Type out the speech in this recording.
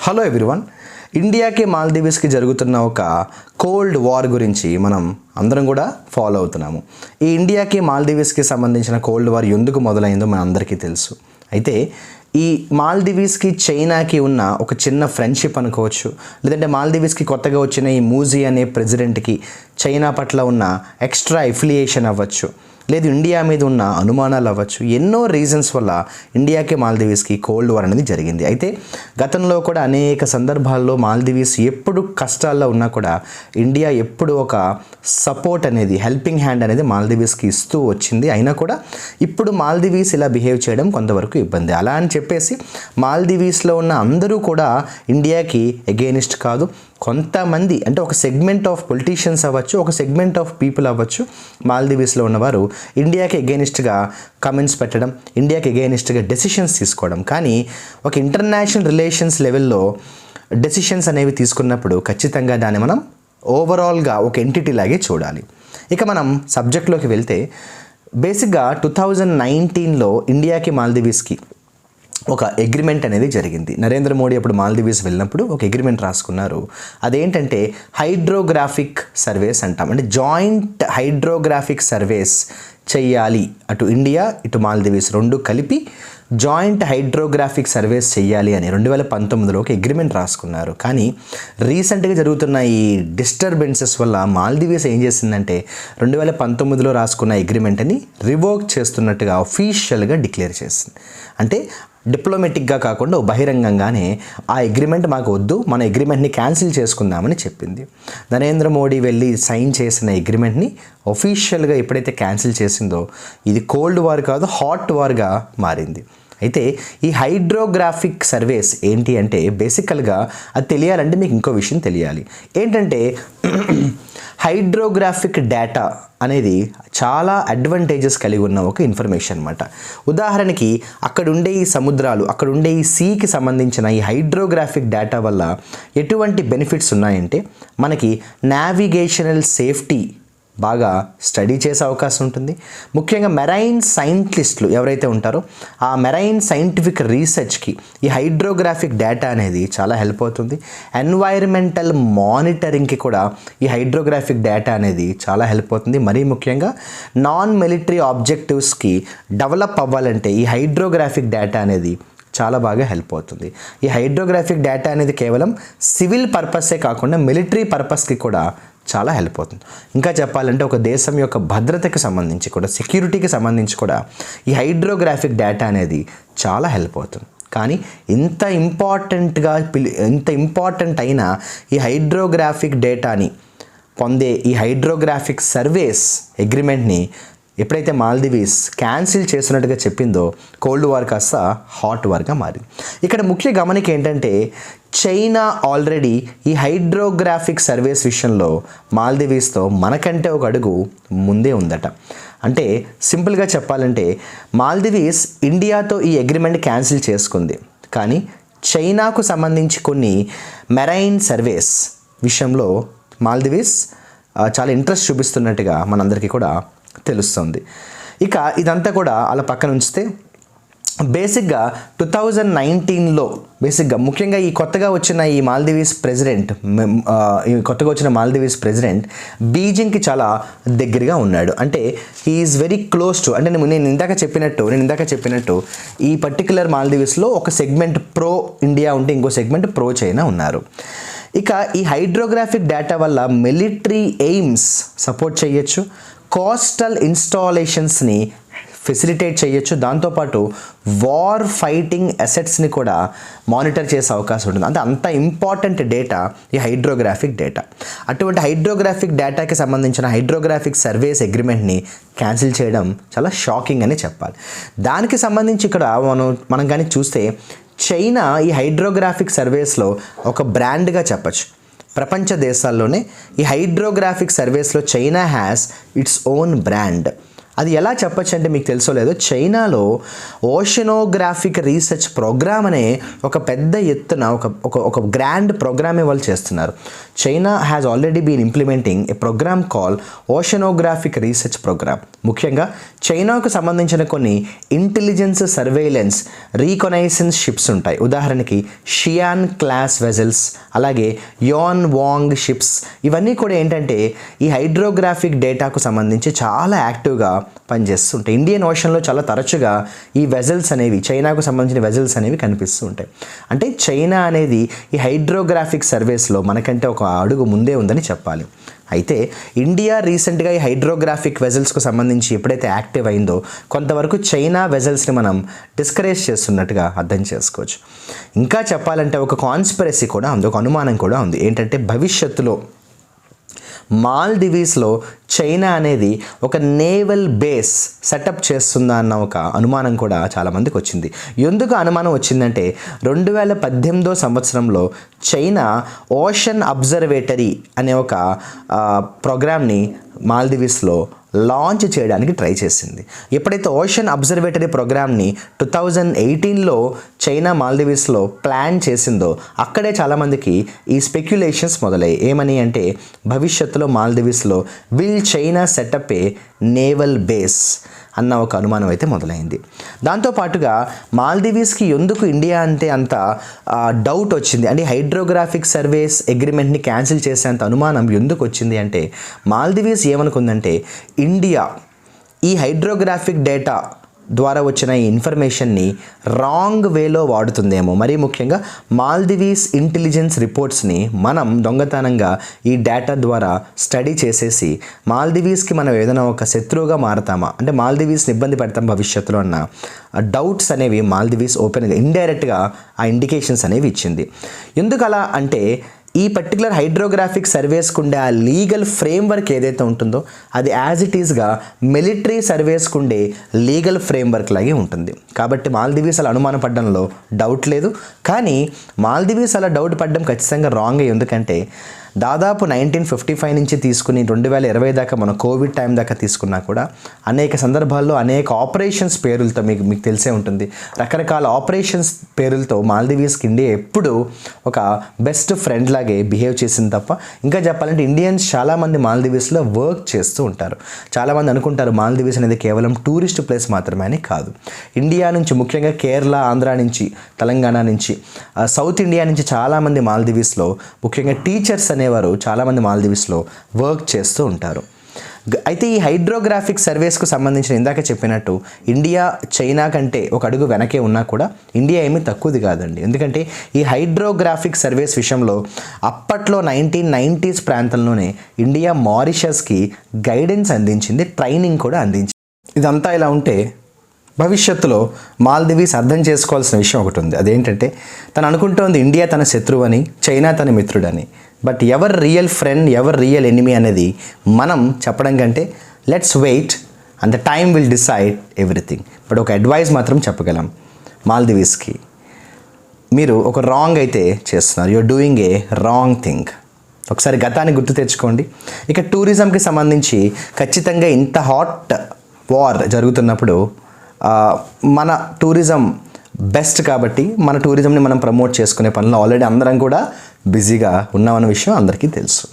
Hello everyone. ఇండియాకి మాల్దీవ్స్కి జరుగుతున్న ఒక కోల్డ్ వార్ గురించి మనం అందరం కూడా ఫాలో అవుతున్నాము. ఈ ఇండియాకి మాల్దీవ్స్కి సంబంధించిన కోల్డ్ వార్ ఎందుకు మొదలైందో మన అందరికీ తెలుసు. అయితే ఈ మాల్దీవ్స్కి చైనాకి ఉన్న ఒక చిన్న ఫ్రెండ్షిప్ అనుకోవచ్చు, లేదంటే మాల్దీవ్స్కి కొత్తగా వచ్చిన ఈ మూజీ అనే ప్రెసిడెంట్కి చైనా పట్ల ఉన్న ఎక్స్ట్రా ఎఫిలియేషన్ అవ్వచ్చు, లేదు ఇండియా మీద ఉన్న అనుమానాలు అవ్వచ్చు. ఎన్నో రీజన్స్ వల్ల ఇండియాకి మాల్దీవ్స్కి కోల్డ్ వార్ అనేది జరిగింది. అయితే గతంలో కూడా అనేక సందర్భాల్లో మాల్దీవ్స్ ఎప్పుడు కష్టాల్లో ఉన్నా కూడా ఇండియా ఎప్పుడు ఒక సపోర్ట్ అనేది, హెల్పింగ్ హ్యాండ్ అనేది మాల్దీవ్స్కి ఇస్తూ వచ్చింది. అయినా కూడా ఇప్పుడు మాల్దీవ్స్ ఇలా బిహేవ్ చేయడం కొంతవరకు ఇబ్బంది. అలా అని చెప్పేసి మాల్దీవ్స్లో ఉన్న అందరూ కూడా ఇండియాకి ఎగెయినిస్ట్ కాదు. కొంతమంది అంటే ఒక సెగ్మెంట్ ఆఫ్ పొలిటీషియన్స్ అవ్వచ్చు, ఒక సెగ్మెంట్ ఆఫ్ పీపుల్ అవ్వచ్చు, మాల్దీవ్స్లో ఉన్నవారు ఇండియాకి ఎగెయినిస్ట్గా కమెంట్స్ పెట్టడం, ఇండియాకి ఎగెయినిస్ట్గా డెసిషన్స్ తీసుకోవడం. కానీ ఒక ఇంటర్నేషనల్ రిలేషన్స్ లెవెల్లో డెసిషన్స్ అనేవి తీసుకున్నప్పుడు ఖచ్చితంగా దాన్ని మనం ఓవరాల్గా ఒక ఎంటిటీ లాగే చూడాలి. ఇక మనం సబ్జెక్ట్లోకి వెళ్తే బేసిక్గా 2019లో ఇండియాకి మాల్దీవ్స్కి ఒక అగ్రిమెంట్ అనేది జరిగింది. నరేంద్ర మోడీ అప్పుడు మాల్దీవ్స్ వెళ్ళినప్పుడు ఒక అగ్రిమెంట్ రాసుకున్నారు. అదేంటంటే హైడ్రోగ్రాఫిక్ సర్వేస్ అంటాం. అంటే జాయింట్ హైడ్రోగ్రాఫిక్ సర్వేస్ చెయ్యాలి, అటు ఇండియా ఇటు మాల్దీవ్స్ రెండు కలిపి జాయింట్ హైడ్రోగ్రాఫిక్ సర్వేస్ చెయ్యాలి అని 2019లో ఒక అగ్రిమెంట్ రాసుకున్నారు. కానీ రీసెంట్గా జరుగుతున్న ఈ డిస్టర్బెన్సెస్ వల్ల మాల్దీవ్స్ ఏం చేసిందంటే 2019లో రాసుకున్న అగ్రిమెంట్ని రివోక్ చేస్తున్నట్టుగా అఫీషియల్గా డిక్లేర్ చేసింది. అంటే డిప్లొమాటిక్గా కాకుండా బహిరంగంగానే ఆ అగ్రిమెంట్ మాకు వద్దు, మన అగ్రిమెంట్ని క్యాన్సిల్ చేసుకుందామని చెప్పింది. నరేంద్ర మోడీ వెళ్ళి సైన్ చేసిన అగ్రిమెంట్ని అఫీషియల్గా ఎప్పుడైతే క్యాన్సిల్ చేసిందో ఇది కోల్డ్ వార్ కాదు, హాట్ వార్గా మారింది. అయితే ఈ హైడ్రోగ్రాఫిక్ సర్వేస్ ఏంటి అంటే బేసికల్గా అది తెలియాలంటే మీకు ఇంకో విషయం తెలియాలి. ఏంటంటే హైడ్రోగ్రాఫిక్ డేటా అనేది చాలా అడ్వాంటేజెస్ కలిగి ఉన్న ఒక ఇన్ఫర్మేషన్ అన్నమాట. ఉదాహరణకి అక్కడ ఉండే ఈ సముద్రాలు, అక్కడ ఉండే ఈ సీకి సంబంధించిన ఈ హైడ్రోగ్రాఫిక్ డేటా వల్ల ఎటువంటి బెనిఫిట్స్ ఉన్నాయంటే మనకి నావిగేషనల్ సేఫ్టీ బాగా స్టడీ చేసే అవకాశం ఉంటుంది. ముఖ్యంగా మెరైన్ సైంటిస్టులు ఎవరైతే ఉంటారో ఆ మెరైన్ సైంటిఫిక్ రీసెర్చ్కి ఈ హైడ్రోగ్రాఫిక్ డేటా అనేది చాలా హెల్ప్ అవుతుంది. ఎన్వైరన్మెంటల్ మానిటరింగ్కి కూడా ఈ హైడ్రోగ్రాఫిక్ డేటా అనేది చాలా హెల్ప్ అవుతుంది. మరీ ముఖ్యంగా నాన్ మిలిటరీ ఆబ్జెక్టివ్స్కి డెవలప్ అవ్వాలంటే ఈ హైడ్రోగ్రాఫిక్ డేటా అనేది చాలా బాగా హెల్ప్ అవుతుంది. ఈ హైడ్రోగ్రాఫిక్ డేటా అనేది కేవలం సివిల్ పర్పసే కాకుండా మిలిటరీ పర్పస్కి కూడా చాలా హెల్ప్ అవుతుంది. ఇంకా చెప్పాలంటే ఒక దేశం యొక్క భద్రతకి సంబంధించి కూడా, సెక్యూరిటీకి సంబంధించి కూడా ఈ హైడ్రోగ్రాఫిక్ డేటా అనేది చాలా హెల్ప్ అవుతుంది. కానీ ఇంత ఇంపార్టెంట్ అయిన ఈ హైడ్రోగ్రాఫిక్ డేటాని పొందే ఈ హైడ్రోగ్రాఫిక్ సర్వేస్ అగ్రిమెంట్ని ఎప్పుడైతే మాల్దీవ్స్ క్యాన్సిల్ చేసినట్టుగా చెప్పిందో కోల్డ్ వార్ కాస్త హాట్ వార్గా మారింది. ఇక్కడ ముఖ్య గమనిక ఏంటంటే చైనా ఆల్రెడీ ఈ హైడ్రోగ్రాఫిక్ సర్వేస్ విషయంలో మాల్దీవ్స్తో మనకంటే ఒక అడుగు ముందే ఉందట. అంటే సింపుల్గా చెప్పాలంటే మాల్దీవ్స్ ఇండియాతో ఈ అగ్రిమెంట్ క్యాన్సిల్ చేసుకుంది, కానీ చైనాకు సంబంధించి కొన్ని మెరైన్ సర్వేస్ విషయంలో మాల్దీవ్స్ చాలా ఇంట్రెస్ట్ చూపిస్తున్నట్టుగా మనందరికీ కూడా తెలుస్తుంది. ఇక ఇదంతా కూడా అలా పక్కన ఉంచితే బేసిక్గా 2019లో ముఖ్యంగా ఈ కొత్తగా వచ్చిన మాల్దీవ్స్ ప్రెసిడెంట్ బీజింగ్కి చాలా దగ్గరగా ఉన్నాడు. అంటే హీఈస్ వెరీ క్లోజ్ టు, అంటే నేను ఇందాక చెప్పినట్టు ఈ పర్టికులర్ మాల్దీవ్స్లో ఒక సెగ్మెంట్ ప్రో ఇండియా ఉంటే ఇంకో సెగ్మెంట్ ప్రో చైనా ఉన్నారు. ఇక ఈ హైడ్రోగ్రాఫిక్ డేటా వల్ల మిలిటరీ ఎయిమ్స్ సపోర్ట్ చేయొచ్చు, కోస్టల్ ఇన్స్టాలేషన్స్ని ఫెసిలిటేట్ చేయొచ్చు, దాంతోపాటు వార్ ఫైటింగ్ అసెట్స్ని కూడా మానిటర్ చేసే అవకాశం ఉంటుంది. అంటే అంత ఇంపార్టెంట్ డేటా ఈ హైడ్రోగ్రాఫిక్ డేటా. అటువంటి హైడ్రోగ్రాఫిక్ డేటాకి సంబంధించిన హైడ్రోగ్రాఫిక్ సర్వేస్ అగ్రిమెంట్ని క్యాన్సిల్ చేయడం చాలా షాకింగ్ అని చెప్పాలి. దానికి సంబంధించి ఇక్కడ మనం కానీ చూస్తే చైనా ఈ హైడ్రోగ్రాఫిక్ సర్వేస్లో ఒక బ్రాండ్గా చెప్పచ్చు. ప్రపంచ దేశాల్లోనే ఈ హైడ్రోగ్రాఫిక్ సర్వేస్లో China has its own brand. అది ఎలా చెప్పచ్చు అంటే మీకు తెలుసో లేదో చైనాలో ఓషనోగ్రాఫిక్ రీసెర్చ్ ప్రోగ్రామ్ అనే ఒక పెద్ద ఎత్తున ఒక గ్రాండ్ ప్రోగ్రామే వాళ్ళు చేస్తున్నారు. China has already been implementing a program call oceanographic research program. ముఖ్యంగా చైనాకు సంబంధించిన కొన్ని ఇంటెలిజెన్స్ సర్వేలెన్స్ రీకొనైసెన్స్ షిప్స్ ఉంటాయి. ఉదాహరణకి షియాన్ క్లాస్ వెజల్స్, అలాగే యోన్ వాంగ్ షిప్స్. ఇవన్నీ కూడా ఏంటంటే ఈ హైడ్రోగ్రాఫిక్ డేటాకు సంబంధించి చాలా యాక్టివ్గా పనిచేస్తుంటాయి. ఇండియన్ ఓషన్లో చాలా తరచుగా ఈ వెజల్స్ అనేవి, చైనాకు సంబంధించిన వెజల్స్ అనేవి కనిపిస్తూ ఉంటాయి. అంటే చైనా అనేది ఈ హైడ్రోగ్రాఫిక్ సర్వేస్లో మనకంటే ఒక అడుగు ముందే ఉందని చెప్పాలి. అయితే ఇండియా రీసెంట్గా ఈ హైడ్రోగ్రాఫిక్ వెజల్స్కు సంబంధించి ఎప్పుడైతే యాక్టివ్ అయిందో కొంతవరకు చైనా వెజల్స్ని మనం డిస్కరేజ్ చేస్తున్నట్టుగా అర్థం చేసుకోవచ్చు. ఇంకా చెప్పాలంటే ఒక కాన్స్పిరసీ కూడా ఉంది, ఒక అనుమానం కూడా ఉంది. ఏంటంటే భవిష్యత్తులో మాల్దీవ్స్లో చైనా అనేది ఒక నేవల్ బేస్ సెటప్ చేస్తుందా అన్న ఒక అనుమానం కూడా చాలామందికి వచ్చింది. ఎందుకు అనుమానం వచ్చిందంటే 2018 సంవత్సరంలో చైనా ఓషన్ అబ్జర్వేటరీ అనే ఒక ప్రోగ్రామ్ని మాల్దీవ్స్లో లాంచ్ చేయడానికి ట్రై చేసింది. ఎప్పుడైతే ఓషన్ అబ్జర్వేటరీ ప్రోగ్రామ్ని 2018లో చైనా మాల్దీవ్స్లో ప్లాన్ చేసిందో అక్కడే చాలామందికి ఈ స్పెక్యులేషన్స్ మొదలయ్యాయి. ఏమని అంటే భవిష్యత్తులో మాల్దీవ్స్లో will China set up a naval base అన్న ఒక అనుమానం అయితే మొదలైంది. దాంతోపాటుగా మాల్దీవ్స్కి ఎందుకు ఇండియా అంటే అంత డౌట్ వచ్చింది అంటే హైడ్రోగ్రాఫిక్ సర్వేస్ అగ్రిమెంట్ని క్యాన్సిల్ చేసేంత అనుమానం ఎందుకు వచ్చింది అంటే మాల్దీవ్స్ ఏమనుకుందంటే ఇండియా ఈ హైడ్రోగ్రాఫిక్ డేటా ద్వారా వచ్చిన ఈ ఇన్ఫర్మేషన్ని రాంగ్ వేలో వాడుతుందేమో. మరీ ముఖ్యంగా మాల్దీవ్స్ ఇంటెలిజెన్స్ రిపోర్ట్స్ని మనం దొంగతనంగా ఈ డేటా ద్వారా స్టడీ చేసేసి మాల్దీవ్స్కి మనం ఏదైనా ఒక శత్రువుగా మారతామా, అంటే మాల్దీవ్స్ని ఇబ్బంది పెడతాం భవిష్యత్తులో అన్న డౌట్స్ అనేవి మాల్దీవ్స్ ఓపెన్గా ఇండైరెక్ట్గా ఆ ఇండికేషన్స్ అనేవి ఇచ్చింది. ఎందుకు అలా అంటే ఈ పర్టికులర్ హైడ్రోగ్రాఫిక్ సర్వేస్కు ఉండే ఆ లీగల్ ఫ్రేమ్వర్క్ ఏదైతే ఉంటుందో అది యాజ్ ఇట్ ఈస్గా మిలిటరీ సర్వేస్కు ఉండే లీగల్ ఫ్రేమ్వర్క్ లాగే ఉంటుంది. కాబట్టి మాల్దీవ్స్ అలా అనుమానం పడడంలో డౌట్ లేదు. కానీ మాల్దీవ్స్ అలా డౌట్ పడడం ఖచ్చితంగా రాంగ్. ఎందుకంటే దాదాపు 1955 నుంచి తీసుకుని 2020 దాకా మన కోవిడ్ టైం దాకా తీసుకున్నా కూడా అనేక సందర్భాల్లో అనేక ఆపరేషన్స్ పేరులతో మీకు తెలిసే ఉంటుంది, రకరకాల ఆపరేషన్స్ పేరులతో మాల్దీవ్స్కి ఇండియా ఎప్పుడు ఒక బెస్ట్ ఫ్రెండ్ లాగే బిహేవ్ చేసింది తప్ప. ఇంకా చెప్పాలంటే ఇండియన్స్ చాలామంది మాల్దీవ్స్లో వర్క్ చేస్తూ ఉంటారు. చాలామంది అనుకుంటారు మాల్దీవ్స్ అనేది కేవలం టూరిస్ట్ ప్లేస్ మాత్రమే అని. కాదు, ఇండియా నుంచి ముఖ్యంగా కేరళ, ఆంధ్ర నుంచి, తెలంగాణ నుంచి, సౌత్ ఇండియా నుంచి చాలామంది మాల్దీవ్స్లో ముఖ్యంగా టీచర్స్ అనేవారు చాలామంది మాల్దీవ్స్లో వర్క్ చేస్తూ ఉంటారు. అయితే ఈ హైడ్రోగ్రాఫిక్ సర్వేస్కు సంబంధించిన ఇందాక చెప్పినట్టు ఇండియా చైనా కంటే ఒక అడుగు వెనకే ఉన్నా కూడా ఇండియా ఏమీ తక్కువది కాదండి. ఎందుకంటే ఈ హైడ్రోగ్రాఫిక్ సర్వేస్ విషయంలో అప్పట్లో 1990s ప్రాంతంలోనే ఇండియా మారిషస్కి గైడెన్స్ అందించింది, ట్రైనింగ్ కూడా అందించింది. ఇదంతా ఇలా ఉంటే భవిష్యత్తులో మాల్దీవ్స్ అర్థం చేసుకోవాల్సిన విషయం ఒకటి ఉంది. అదేంటంటే తను అనుకుంటోంది ఇండియా తన శత్రువు అని, చైనా తన మిత్రుడని. బట్ ఎవరు రియల్ ఫ్రెండ్, ఎవరు రియల్ ఎనిమీ అనేది మనం చెప్పడం కంటే let's wait and the time will decide everything. But ఒక అడ్వైస్ మాత్రం చెప్పగలం మాల్దీవ్స్కి, మీరు ఒక రాంగ్ అయితే చేస్తున్నారు, you're doing a wrong thing. ఒకసారి గతాన్ని గుర్తు తెచ్చుకోండి. ఇక టూరిజంకి సంబంధించి ఖచ్చితంగా ఇంత హాట్ వార్ జరుగుతున్నప్పుడు మన టూరిజం బెస్ట్ కాబట్టి మన టూరిజంని మనం ప్రమోట్ చేసుకునే పనిలో ఆల్రెడీ అందరం కూడా బిజీగా ఉన్నామన్న విషయం అందరికీ తెలుసు.